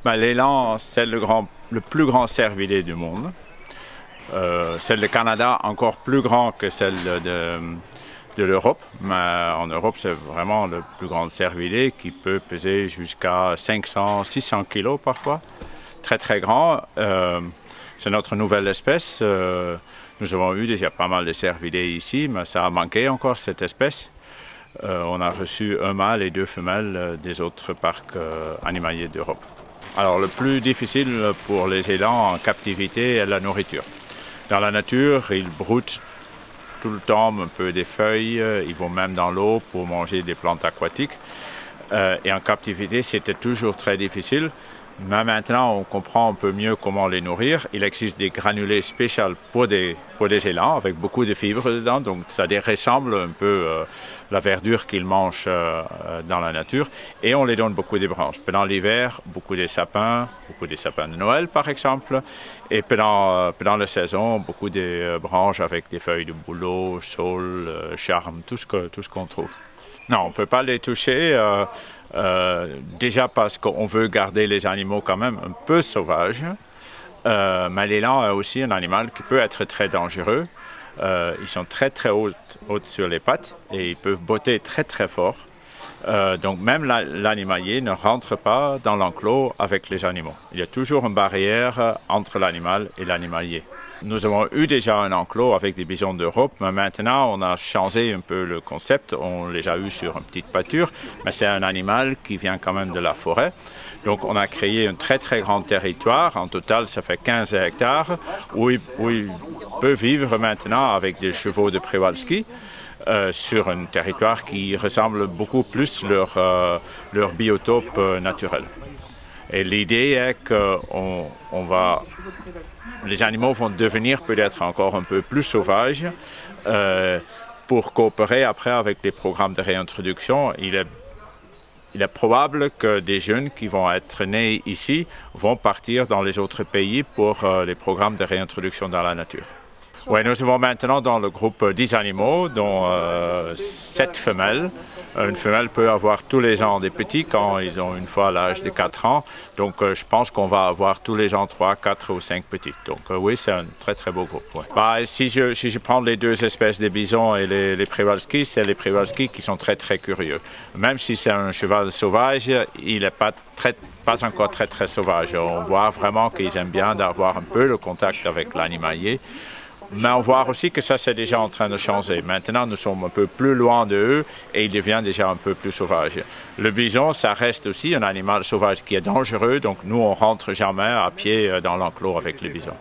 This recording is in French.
L'élan, c'est le plus grand cervidé du monde. Celle du Canada encore plus grand que celle de l'Europe, mais en Europe c'est vraiment le plus grand cervidé qui peut peser jusqu'à 500-600 kilos parfois, très très grand. C'est notre nouvelle espèce. Nous avons eu déjà pas mal de cervidés ici, mais ça a manqué encore cette espèce. On a reçu un mâle et 2 femelles des autres parcs animaliers d'Europe. Alors le plus difficile pour les élans en captivité est la nourriture. Dans la nature, ils broutent tout le temps un peu des feuilles, ils vont même dans l'eau pour manger des plantes aquatiques. Et en captivité, c'était toujours très difficile. Mais maintenant, on comprend un peu mieux comment les nourrir. Il existe des granulés spéciaux pour des élans avec beaucoup de fibres dedans. Donc, ça ressemble un peu la verdure qu'ils mangent dans la nature. Et on les donne beaucoup de branches. Pendant l'hiver, beaucoup des sapins de Noël par exemple. Et pendant la saison, beaucoup de branches avec des feuilles de bouleau, saule, charme, tout ce qu'on trouve. Non, on ne peut pas les toucher. Déjà parce qu'on veut garder les animaux quand même un peu sauvages, mais l'élan est aussi un animal qui peut être très dangereux. Ils sont très très hauts sur les pattes et ils peuvent botter très très fort. Donc même l'animalier ne rentre pas dans l'enclos avec les animaux. Il y a toujours une barrière entre l'animal et l'animalier. Nous avons eu déjà un enclos avec des bisons d'Europe, mais maintenant on a changé un peu le concept. On les a eu sur une petite pâture, mais c'est un animal qui vient quand même de la forêt. Donc on a créé un très très grand territoire. En total, ça fait 15 hectares où il peut vivre maintenant avec des chevaux de Przewalski. Sur un territoire qui ressemble beaucoup plus à leur biotope naturel. Et l'idée est que les animaux vont devenir peut-être encore un peu plus sauvages pour coopérer après avec les programmes de réintroduction. Il est probable que des jeunes qui vont être nés ici vont partir dans les autres pays pour les programmes de réintroduction dans la nature. Oui, nous avons maintenant dans le groupe 10 animaux, dont 7 femelles. Une femelle peut avoir tous les ans des petits quand ils ont une fois l'âge de 4 ans. Donc je pense qu'on va avoir tous les ans 3, 4 ou 5 petits. Donc oui, c'est un très très beau groupe. Ouais. Si je prends les 2 espèces de bisons et les Przewalski, c'est les Przewalski qui sont très très curieux. Même si c'est un cheval sauvage, il n'est pas encore très très sauvage. On voit vraiment qu'ils aiment bien d'avoir un peu le contact avec l'animalier. Mais on voit aussi que ça, c'est déjà en train de changer. Maintenant, nous sommes un peu plus loin d'eux et ils deviennent déjà un peu plus sauvages. Le bison, ça reste aussi un animal sauvage qui est dangereux, donc nous, on rentre jamais à pied dans l'enclos avec le bison.